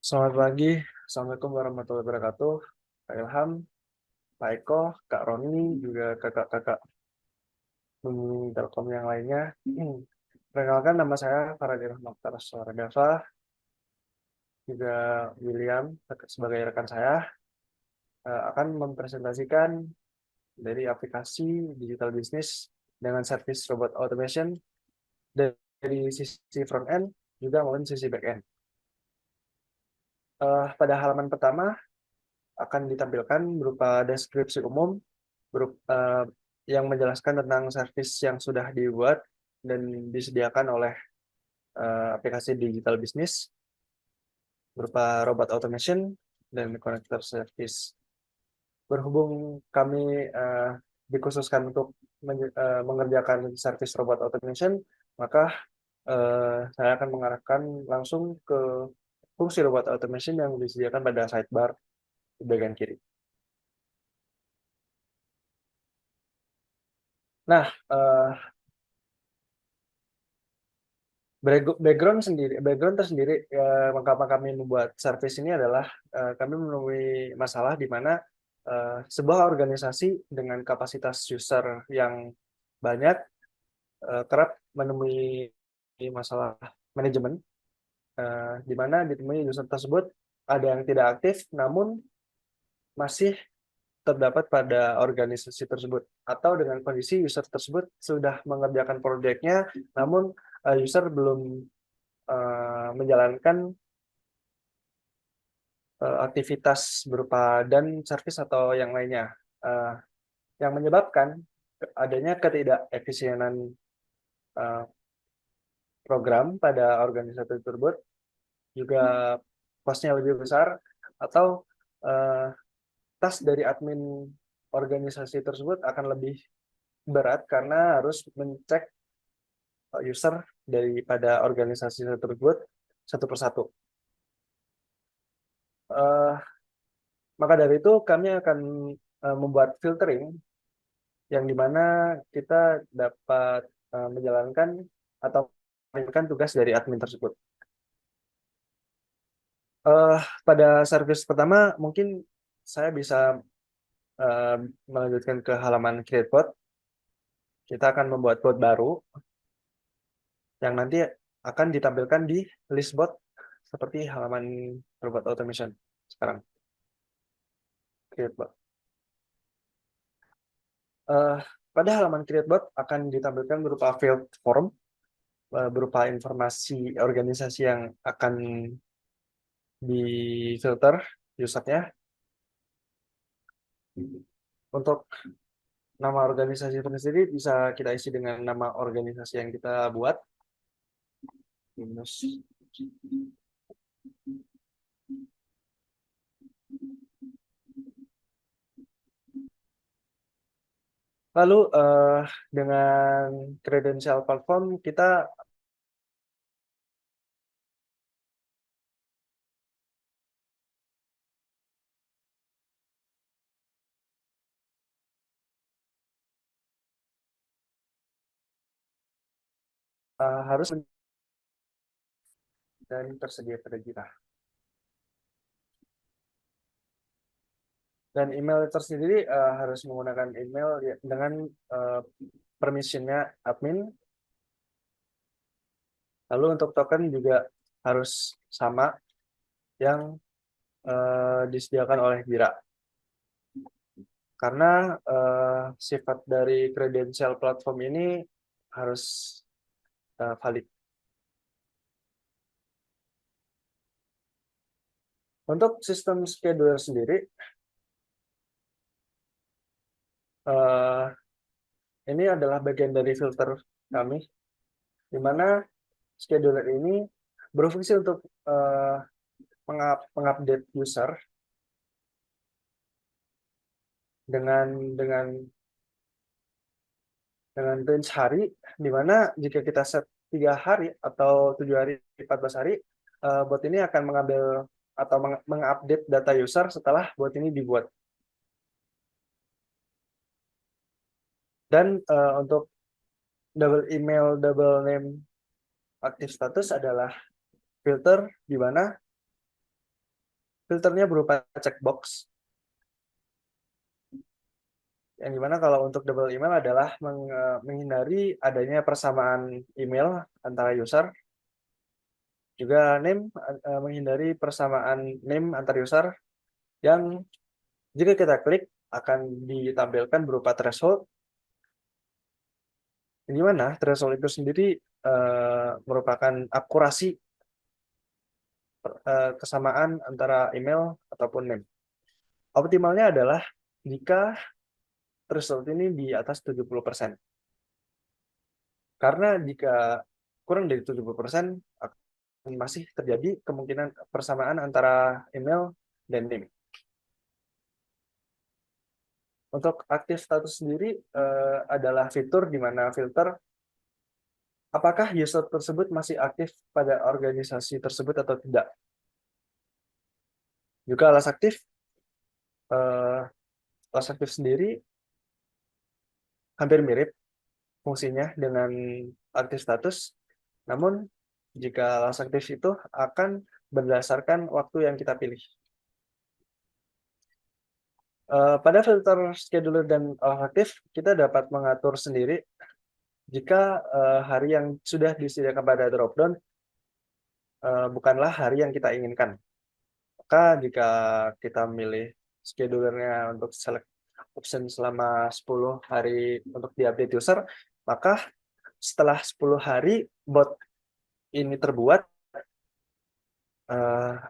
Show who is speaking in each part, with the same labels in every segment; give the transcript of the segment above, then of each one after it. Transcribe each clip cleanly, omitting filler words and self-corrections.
Speaker 1: Selamat pagi, Assalamualaikum warahmatullahi wabarakatuh. Pak Ilham, Pak Eko, Kak Roni, juga kakak-kakak Telkom yang lainnya. Perkenalkan, nama saya Faradil Mokhtar Suaradava, juga William sebagai rekan saya akan mempresentasikan dari aplikasi digital business dengan service robot automation dari sisi front end juga maupun sisi back end. Pada halaman pertama akan ditampilkan berupa deskripsi umum yang menjelaskan tentang service yang sudah dibuat dan disediakan oleh aplikasi digital business berupa robot automation dan connector service. Berhubung kami dikhususkan untuk mengerjakan service robot automation, maka saya akan mengarahkan langsung ke fungsi robot automation yang disediakan pada sidebar di bagian kiri. Nah, background tersendiri mengapa kami membuat service ini adalah kami menemui masalah di mana sebuah organisasi dengan kapasitas user yang banyak kerap menemui masalah manajemen, di mana ditemui user tersebut ada yang tidak aktif namun masih terdapat pada organisasi tersebut, atau dengan kondisi user tersebut sudah mengerjakan proyeknya namun user belum menjalankan aktivitas berupa dan service atau yang lainnya, yang menyebabkan adanya ketidakefisienan program pada organisasi tersebut, juga costnya lebih besar, atau tas dari admin organisasi tersebut akan lebih berat karena harus mencek user daripada organisasi tersebut satu persatu. Maka dari itu kami akan membuat filtering yang dimana kita dapat menjalankan atau menjalankan tugas dari admin tersebut. Pada service pertama mungkin saya bisa melanjutkan ke halaman create bot. Kita akan membuat bot baru yang nanti akan ditampilkan di list bot seperti halaman robot automation sekarang. Create bot. Pada halaman create bot akan ditampilkan berupa field form, berupa informasi organisasi yang akan difilter usernya. Untuk nama organisasi itu sendiri bisa kita isi dengan nama organisasi yang kita buat. Lalu dengan credential platform kita harus dan tersedia pada kita. Dan email tersendiri harus menggunakan email dengan permissionnya admin. Lalu untuk token juga harus sama yang disediakan oleh Bira. Karena sifat dari credential platform ini harus valid. Untuk sistem scheduler sendiri, ini adalah bagian dari filter kami, di mana scheduler ini berfungsi untuk mengupdate user dengan range hari, di mana jika kita set 3 hari atau 7 hari, 14 hari, bot ini akan mengambil atau mengupdate data user setelah bot ini dibuat. Dan untuk double email, double name active status adalah filter di mana Filternya berupa checkbox, yang dimana kalau untuk double email adalah menghindari adanya persamaan email antara user, juga name, menghindari persamaan name antar user, yang jika kita klik akan ditampilkan berupa threshold, di mana threshold itu sendiri merupakan akurasi kesamaan antara email ataupun name. Optimalnya adalah jika threshold ini di atas 70%. Karena jika kurang dari 70%, masih terjadi kemungkinan persamaan antara email dan name. Untuk aktif status sendiri adalah fitur di mana filter apakah user tersebut masih aktif pada organisasi tersebut atau tidak. Juga eh, alas aktif sendiri hampir mirip fungsinya dengan aktif status, namun jika alas aktif itu akan berdasarkan waktu yang kita pilih. Pada filter scheduler dan alas aktif, kita dapat mengatur sendiri jika hari yang sudah disediakan pada dropdown bukanlah hari yang kita inginkan. Maka jika kita memilih schedulernya untuk select option selama 10 hari untuk di-update user, maka setelah 10 hari bot ini terbuat,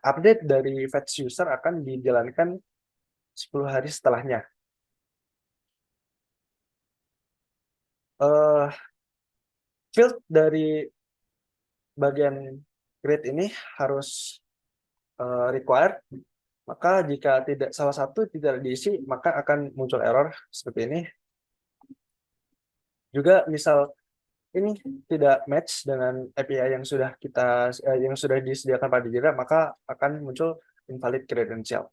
Speaker 1: update dari fetch user akan dijalankan 10 hari setelahnya. Field dari bagian grid ini harus required, maka jika tidak salah satu tidak diisi, maka akan muncul error seperti ini. Juga misal ini tidak match dengan API yang sudah disediakan pada Jira, maka akan muncul invalid credential.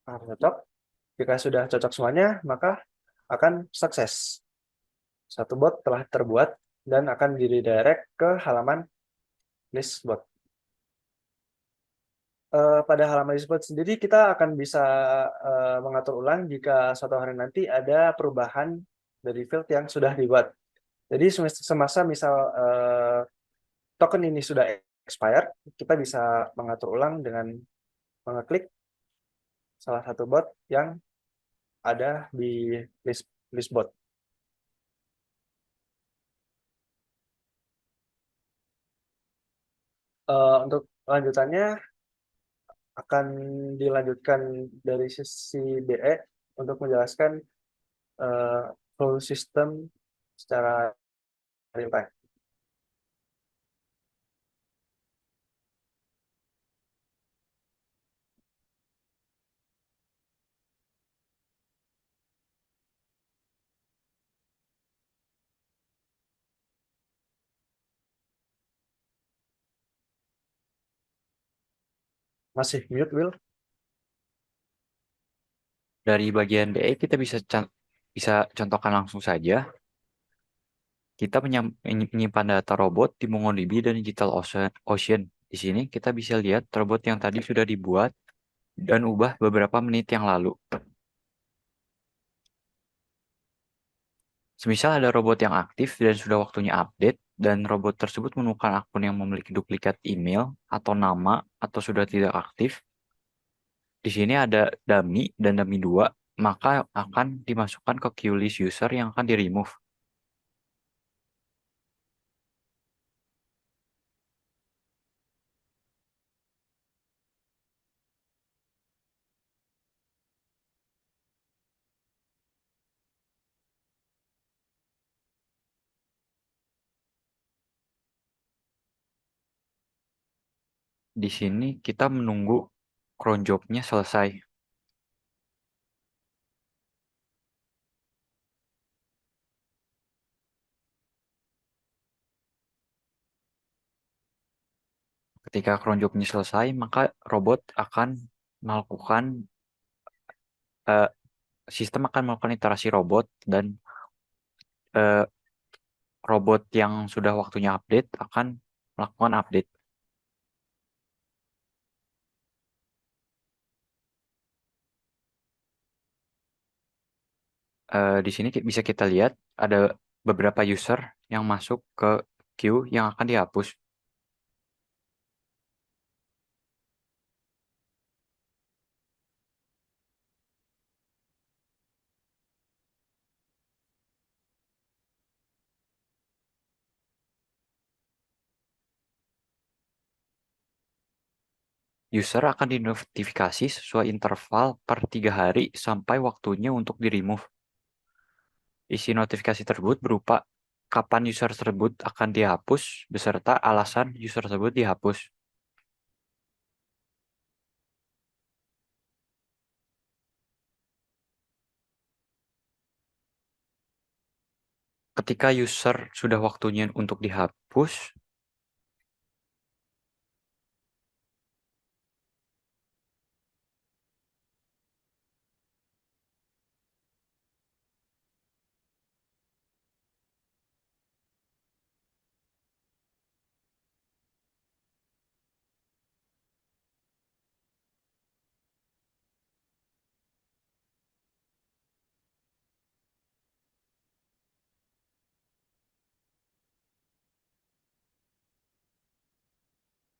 Speaker 1: Harus cocok. Jika sudah cocok semuanya, maka akan sukses. Satu bot telah terbuat dan akan di-redirect ke halaman list bot. Pada halaman list bot sendiri kita akan bisa mengatur ulang jika suatu hari nanti ada perubahan dari field yang sudah dibuat. Jadi semasa misal token ini sudah expired, kita bisa mengatur ulang dengan mengeklik salah satu bot yang ada di list bot. Untuk lanjutannya akan dilanjutkan dari sisi DE untuk menjelaskan full system secara real time. Masih mute, Will?
Speaker 2: Dari bagian DE kita bisa contohkan langsung saja. Kita menyimpan data robot di MongoDB dan DigitalOcean. Di sini kita bisa lihat robot yang tadi sudah dibuat dan ubah beberapa menit yang lalu. Semisal ada robot yang aktif dan sudah waktunya update, dan robot tersebut menemukan akun yang memiliki duplikat email atau nama atau sudah tidak aktif, di sini ada dummy dan dummy 2, maka akan dimasukkan ke queue list user yang akan di-remove. Di sini kita menunggu cron job-nya selesai. Ketika cron job-nya selesai, maka robot akan melakukan eh, sistem akan melakukan iterasi robot, dan eh, robot yang sudah waktunya update akan melakukan update. Di sini bisa kita lihat ada beberapa user yang masuk ke queue yang akan dihapus. User akan dinotifikasi sesuai interval per 3 hari sampai waktunya untuk di-remove. Isi notifikasi tersebut berupa kapan user tersebut akan dihapus beserta alasan user tersebut dihapus. Ketika user sudah waktunya untuk dihapus,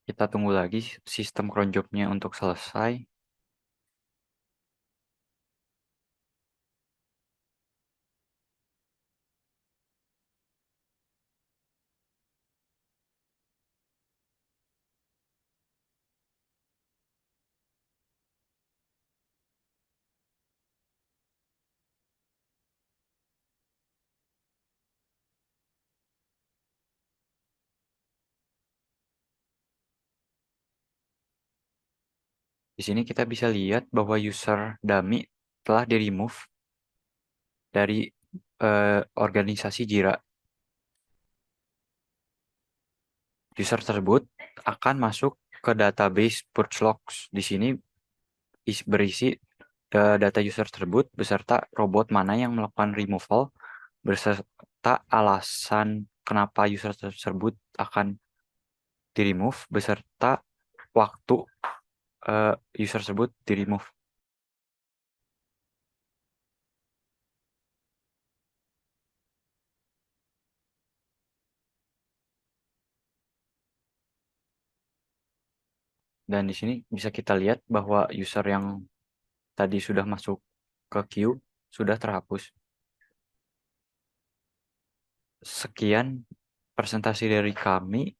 Speaker 2: kita tunggu lagi sistem cron job-nya untuk selesai. Di sini kita bisa lihat bahwa user dummy telah di-remove dari organisasi Jira. User tersebut akan masuk ke database purge logs. Di sini berisi data user tersebut beserta robot mana yang melakukan removal beserta alasan kenapa user tersebut akan di-remove beserta waktu user tersebut di-remove. Dan di sini bisa kita lihat bahwa user yang tadi sudah masuk ke queue sudah terhapus. Sekian presentasi dari kami.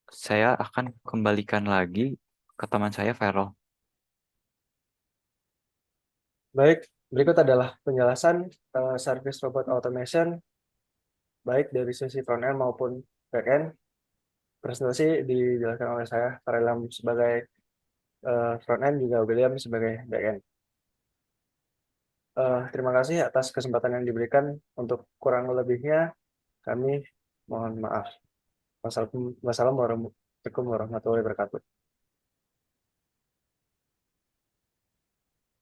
Speaker 2: Saya akan kembalikan lagi ke teman saya, Feral.
Speaker 1: Baik, berikut adalah penjelasan service robot automation baik dari sisi front end maupun back end. Presentasi dijelaskan oleh saya, Karelam sebagai front end, juga William sebagai back end. Terima kasih atas kesempatan yang diberikan. Untuk kurang lebihnya, kami mohon maaf. Wassalamualaikum warahmatullahi wabarakatuh.